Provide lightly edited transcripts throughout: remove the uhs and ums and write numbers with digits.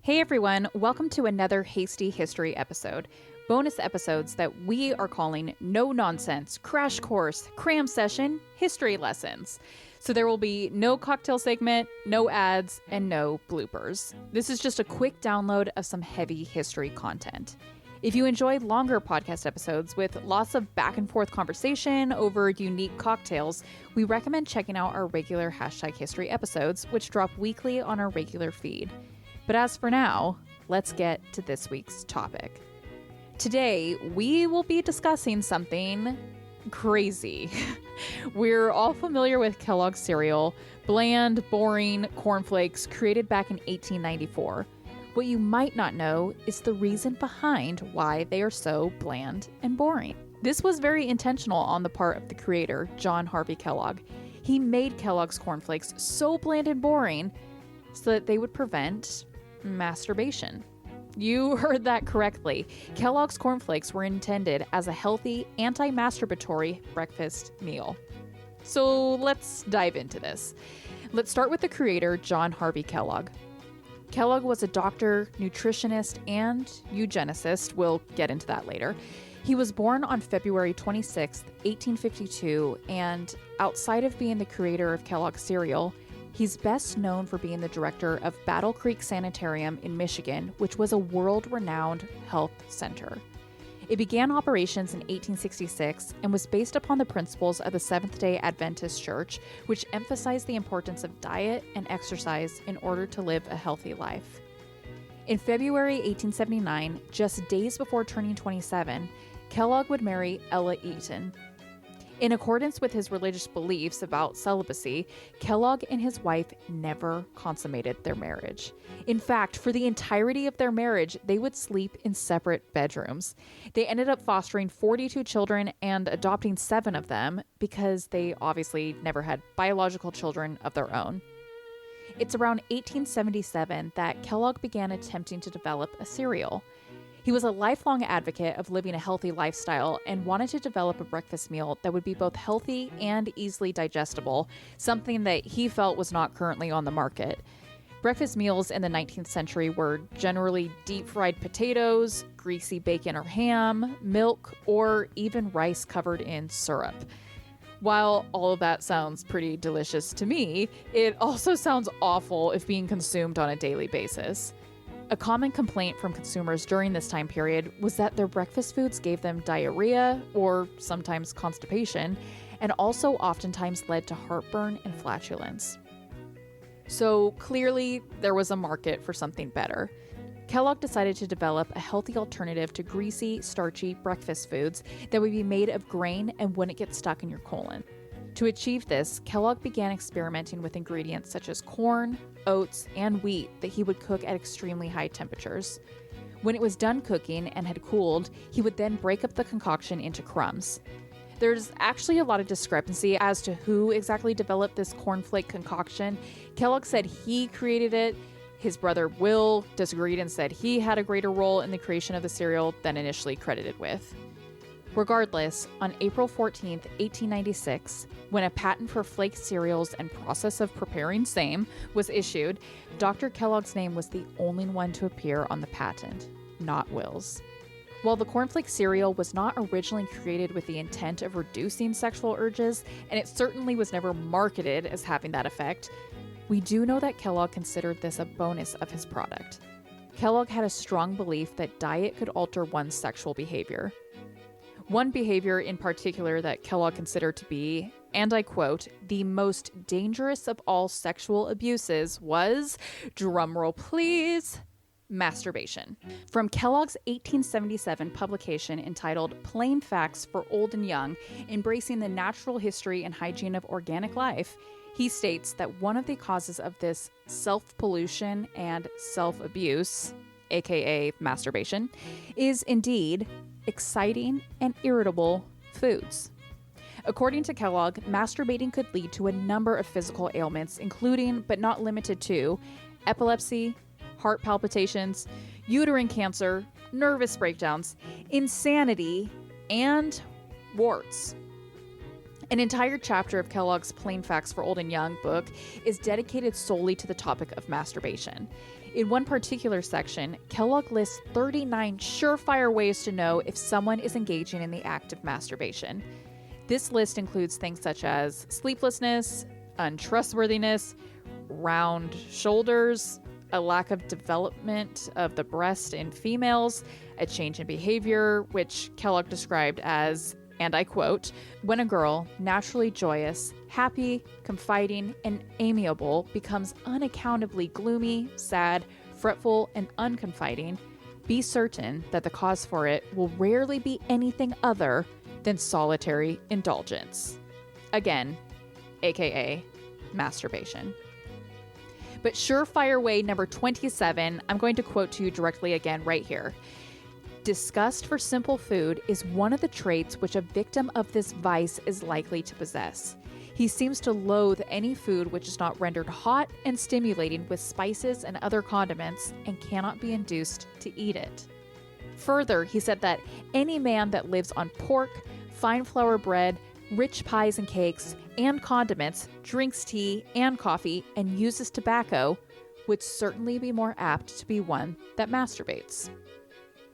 Hey everyone, welcome to another Hasty History episode. Bonus episodes that we are calling No Nonsense, Crash Course, Cram Session, History Lessons. So there will be no cocktail segment, no ads, and no bloopers. This is just a quick download of some heavy history content. If you enjoy longer podcast episodes with lots of back and forth conversation over unique cocktails, we recommend checking out our regular #history episodes, which drop weekly on our regular feed. But as for now, let's get to this week's topic. Today, we will be discussing something crazy. We're all familiar with Kellogg's cereal, bland, boring Corn Flakes created back in 1894. What you might not know is the reason behind why they are so bland and boring. This was very intentional on the part of the creator, John Harvey Kellogg. He made Kellogg's Corn Flakes so bland and boring so that they would prevent masturbation. You heard that correctly. Kellogg's Corn Flakes were intended as a healthy, anti-masturbatory breakfast meal. So let's dive into this. Let's start with the creator, John Harvey Kellogg. Kellogg was a doctor, nutritionist, and eugenicist. We'll get into that later. He was born on February 26, 1852, and outside of being the creator of Kellogg's cereal, he's best known for being the director of Battle Creek Sanitarium in Michigan, which was a world-renowned health center. It began operations in 1866 and was based upon the principles of the Seventh-day Adventist Church, which emphasized the importance of diet and exercise in order to live a healthy life. In February 1879, just days before turning 27, Kellogg would marry Ella Eaton. In accordance with his religious beliefs about celibacy, Kellogg and his wife never consummated their marriage. In fact, for the entirety of their marriage, they would sleep in separate bedrooms. They ended up fostering 42 children and adopting 7 of them because they obviously never had biological children of their own. It's around 1877 that Kellogg began attempting to develop a cereal. He was a lifelong advocate of living a healthy lifestyle and wanted to develop a breakfast meal that would be both healthy and easily digestible, something that he felt was not currently on the market. Breakfast meals in the 19th century were generally deep-fried potatoes, greasy bacon or ham, milk, or even rice covered in syrup. While all of that sounds pretty delicious to me, it also sounds awful if being consumed on a daily basis. A common complaint from consumers during this time period was that their breakfast foods gave them diarrhea, or sometimes constipation, and also oftentimes led to heartburn and flatulence. So clearly, there was a market for something better. Kellogg decided to develop a healthy alternative to greasy, starchy breakfast foods that would be made of grain and wouldn't get stuck in your colon. To achieve this, Kellogg began experimenting with ingredients such as corn, oats, and wheat that he would cook at extremely high temperatures. When it was done cooking and had cooled, he would then break up the concoction into crumbs. There's actually a lot of discrepancy as to who exactly developed this cornflake concoction. Kellogg said he created it. His brother Will disagreed and said he had a greater role in the creation of the cereal than initially credited with. Regardless, on April 14, 1896, when a patent for flake cereals and process of preparing same was issued, Dr. Kellogg's name was the only one to appear on the patent, not Will's. While the cornflake cereal was not originally created with the intent of reducing sexual urges, and it certainly was never marketed as having that effect, we do know that Kellogg considered this a bonus of his product. Kellogg had a strong belief that diet could alter one's sexual behavior. One behavior in particular that Kellogg considered to be, and I quote, the most dangerous of all sexual abuses was, drumroll please, masturbation. From Kellogg's 1877 publication entitled Plain Facts for Old and Young, Embracing the Natural History and Hygiene of Organic Life, he states that one of the causes of this self-pollution and self-abuse, aka masturbation, is indeed exciting and irritable foods. According to Kellogg, masturbating could lead to a number of physical ailments, including, but not limited to, epilepsy, heart palpitations, uterine cancer, nervous breakdowns, insanity, and warts. An entire chapter of Kellogg's Plain Facts for Old and Young book is dedicated solely to the topic of masturbation. In one particular section, Kellogg lists 39 surefire ways to know if someone is engaging in the act of masturbation. This list includes things such as sleeplessness, untrustworthiness, round shoulders, a lack of development of the breast in females, a change in behavior, which Kellogg described as, and I quote, "When a girl, naturally joyous, happy, confiding, and amiable, becomes unaccountably gloomy, sad, fretful, and unconfiding, be certain that the cause for it will rarely be anything other than solitary indulgence." Again, aka masturbation. But surefire way number 27, I'm going to quote to you directly again right here. "Disgust for simple food is one of the traits which a victim of this vice is likely to possess. He seems to loathe any food which is not rendered hot and stimulating with spices and other condiments, and cannot be induced to eat it." Further, he said that any man that lives on pork, fine flour bread, rich pies and cakes, and condiments, drinks tea and coffee, and uses tobacco, would certainly be more apt to be one that masturbates.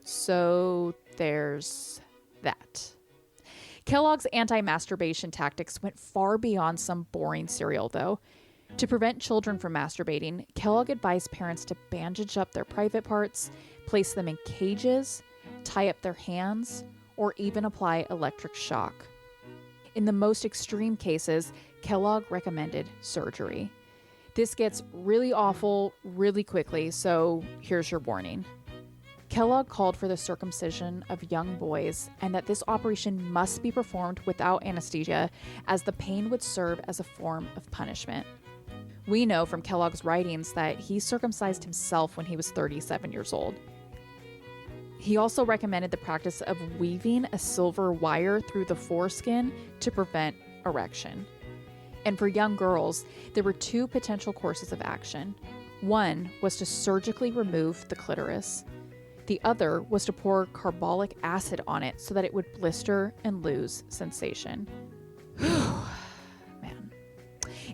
So there's that. Kellogg's anti-masturbation tactics went far beyond some boring cereal, though. To prevent children from masturbating, Kellogg advised parents to bandage up their private parts, place them in cages, tie up their hands, or even apply electric shock. In the most extreme cases, Kellogg recommended surgery. This gets really awful really quickly, so here's your warning. Kellogg called for the circumcision of young boys, and that this operation must be performed without anesthesia, as the pain would serve as a form of punishment. We know from Kellogg's writings that he circumcised himself when he was 37 years old. He also recommended the practice of weaving a silver wire through the foreskin to prevent erection. And for young girls, there were two potential courses of action. One was to surgically remove the clitoris. The other was to pour carbolic acid on it so that it would blister and lose sensation. Man.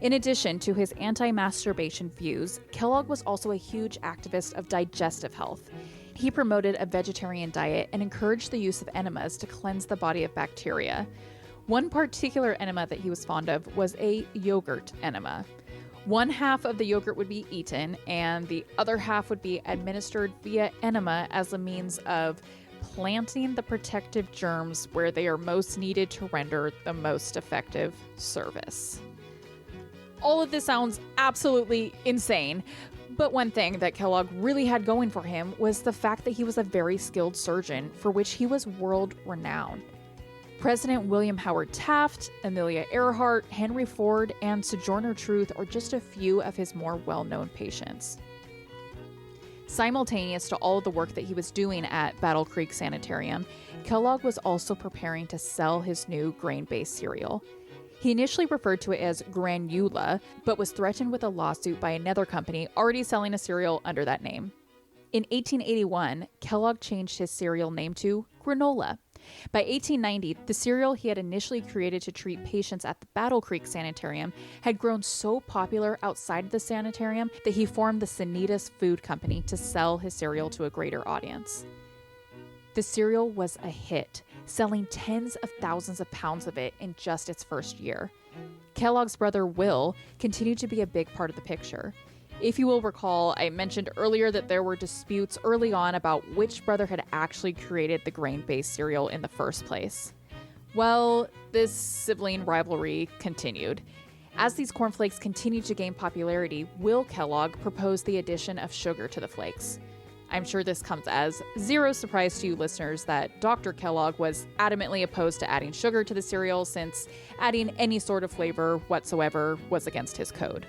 In addition to his anti-masturbation views, Kellogg was also a huge activist of digestive health. He promoted a vegetarian diet and encouraged the use of enemas to cleanse the body of bacteria. One particular enema that he was fond of was a yogurt enema. One half of the yogurt would be eaten, and the other half would be administered via enema as a means of planting the protective germs where they are most needed to render the most effective service. All of this sounds absolutely insane, but one thing that Kellogg really had going for him was the fact that he was a very skilled surgeon, for which he was world-renowned. President William Howard Taft, Amelia Earhart, Henry Ford, and Sojourner Truth are just a few of his more well-known patients. Simultaneous to all of the work that he was doing at Battle Creek Sanitarium, Kellogg was also preparing to sell his new grain-based cereal. He initially referred to it as Granula, but was threatened with a lawsuit by another company already selling a cereal under that name. In 1881, Kellogg changed his cereal name to Granola. By 1890, the cereal he had initially created to treat patients at the Battle Creek Sanitarium had grown so popular outside of the sanitarium that he formed the Sanitas Food Company to sell his cereal to a greater audience. The cereal was a hit, selling tens of thousands of pounds of it in just its first year. Kellogg's brother Will continued to be a big part of the picture. If you will recall, I mentioned earlier that there were disputes early on about which brother had actually created the grain-based cereal in the first place. Well, this sibling rivalry continued. As these cornflakes continued to gain popularity, Will Kellogg proposed the addition of sugar to the flakes. I'm sure this comes as zero surprise to you listeners that Dr. Kellogg was adamantly opposed to adding sugar to the cereal, since adding any sort of flavor whatsoever was against his code.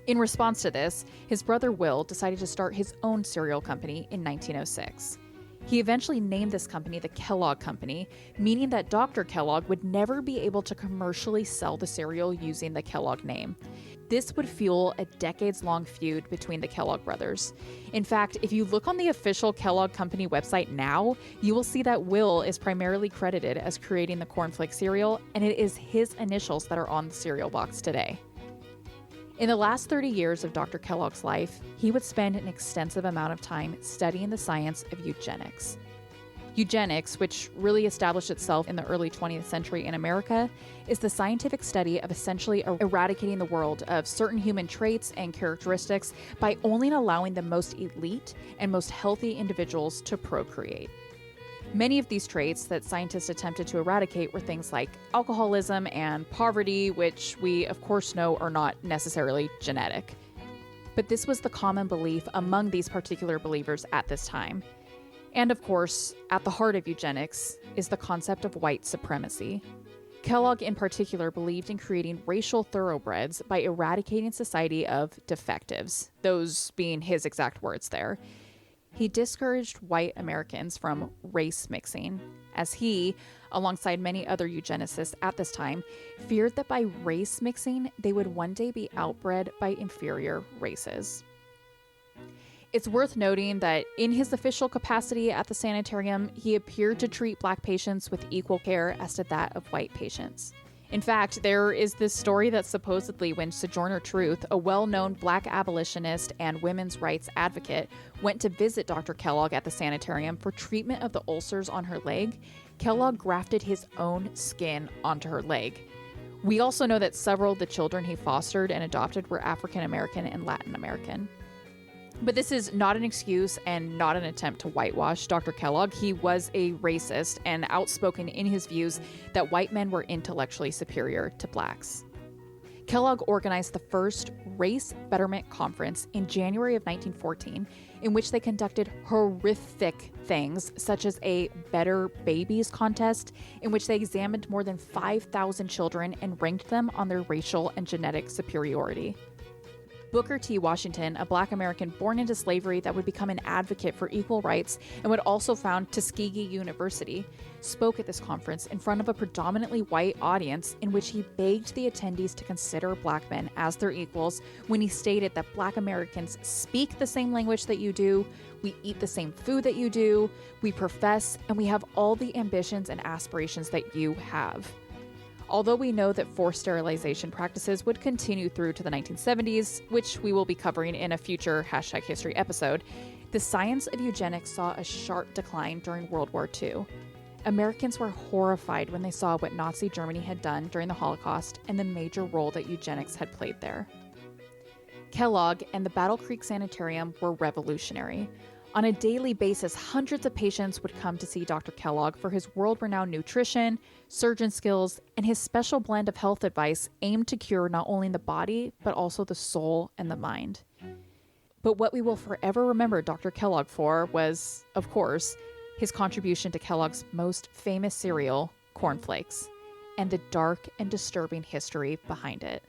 In response to this, his brother Will decided to start his own cereal company in 1906. He eventually named this company the Kellogg Company, meaning that Dr. Kellogg would never be able to commercially sell the cereal using the Kellogg name. This would fuel a decades-long feud between the Kellogg brothers. In fact, if you look on the official Kellogg Company website now, you will see that Will is primarily credited as creating the Corn Flakes cereal, and it is his initials that are on the cereal box today. In the last 30 years of Dr. Kellogg's life, he would spend an extensive amount of time studying the science of eugenics. Eugenics, which really established itself in the early 20th century in America, is the scientific study of essentially eradicating the world of certain human traits and characteristics by only allowing the most elite and most healthy individuals to procreate. Many of these traits that scientists attempted to eradicate were things like alcoholism and poverty, which we of course know are not necessarily genetic. But this was the common belief among these particular believers at this time. And of course, at the heart of eugenics is the concept of white supremacy. Kellogg in particular believed in creating racial thoroughbreds by eradicating society of defectives, those being his exact words there. He discouraged white Americans from race mixing, as he, alongside many other eugenicists at this time, feared that by race mixing, they would one day be outbred by inferior races. It's worth noting that in his official capacity at the sanitarium, he appeared to treat Black patients with equal care as to that of white patients. In fact, there is this story that supposedly when Sojourner Truth, a well-known Black abolitionist and women's rights advocate, went to visit Dr. Kellogg at the sanitarium for treatment of the ulcers on her leg, Kellogg grafted his own skin onto her leg. We also know that several of the children he fostered and adopted were African American and Latin American. But this is not an excuse and not an attempt to whitewash Dr. Kellogg. He was a racist and outspoken in his views that white men were intellectually superior to Blacks. Kellogg organized the first Race Betterment Conference in January of 1914, in which they conducted horrific things such as a Better Babies contest, in which they examined more than 5,000 children and ranked them on their racial and genetic superiority. Booker T. Washington, a Black American born into slavery that would become an advocate for equal rights and would also found Tuskegee University, spoke at this conference in front of a predominantly white audience in which he begged the attendees to consider Black men as their equals when he stated that Black Americans speak the same language that you do, we eat the same food that you do, we profess, and we have all the ambitions and aspirations that you have. Although we know that forced sterilization practices would continue through to the 1970s, which we will be covering in a future #history episode, the science of eugenics saw a sharp decline during World War II. Americans were horrified when they saw what Nazi Germany had done during the Holocaust and the major role that eugenics had played there. Kellogg and the Battle Creek Sanitarium were revolutionary. On a daily basis, hundreds of patients would come to see Dr. Kellogg for his world-renowned nutrition, surgeon skills, and his special blend of health advice aimed to cure not only the body, but also the soul and the mind. But what we will forever remember Dr. Kellogg for was, of course, his contribution to Kellogg's most famous cereal, Corn Flakes, and the dark and disturbing history behind it.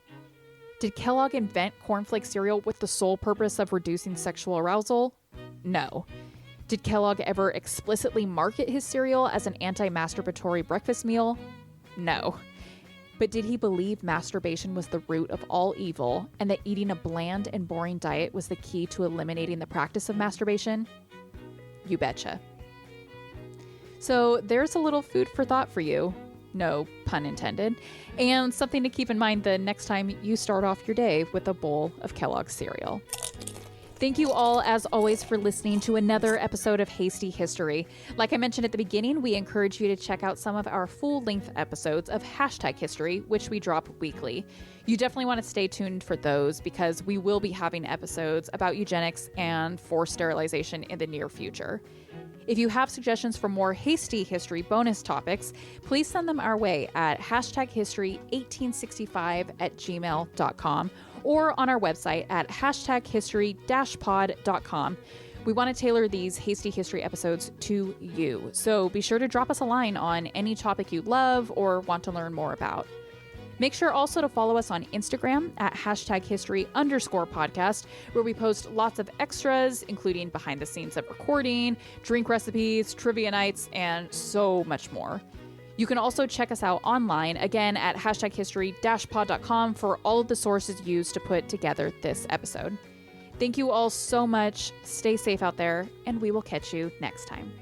Did Kellogg invent Corn Flakes cereal with the sole purpose of reducing sexual arousal? No. Did Kellogg ever explicitly market his cereal as an anti-masturbatory breakfast meal? No. But did he believe masturbation was the root of all evil and that eating a bland and boring diet was the key to eliminating the practice of masturbation? You betcha. So there's a little food for thought for you. No pun intended. And something to keep in mind the next time you start off your day with a bowl of Kellogg's cereal. Thank you all, as always, for listening to another episode of Hasty History. Like I mentioned at the beginning, we encourage you to check out some of our full-length episodes of #history, which we drop weekly. You definitely want to stay tuned for those because we will be having episodes about eugenics and forced sterilization in the near future. If you have suggestions for more Hasty History bonus topics, please send them our way at #history1865@gmail.com or on our website at #history-pod.com. We want to tailor these Hasty History episodes to you, so be sure to drop us a line on any topic you love or want to learn more about. Make sure also to follow us on Instagram at #history_podcast, where we post lots of extras, including behind the scenes of recording, drink recipes, trivia nights, and so much more. You can also check us out online, again at #history-pod.com for all of the sources used to put together this episode. Thank you all so much. Stay safe out there, and we will catch you next time.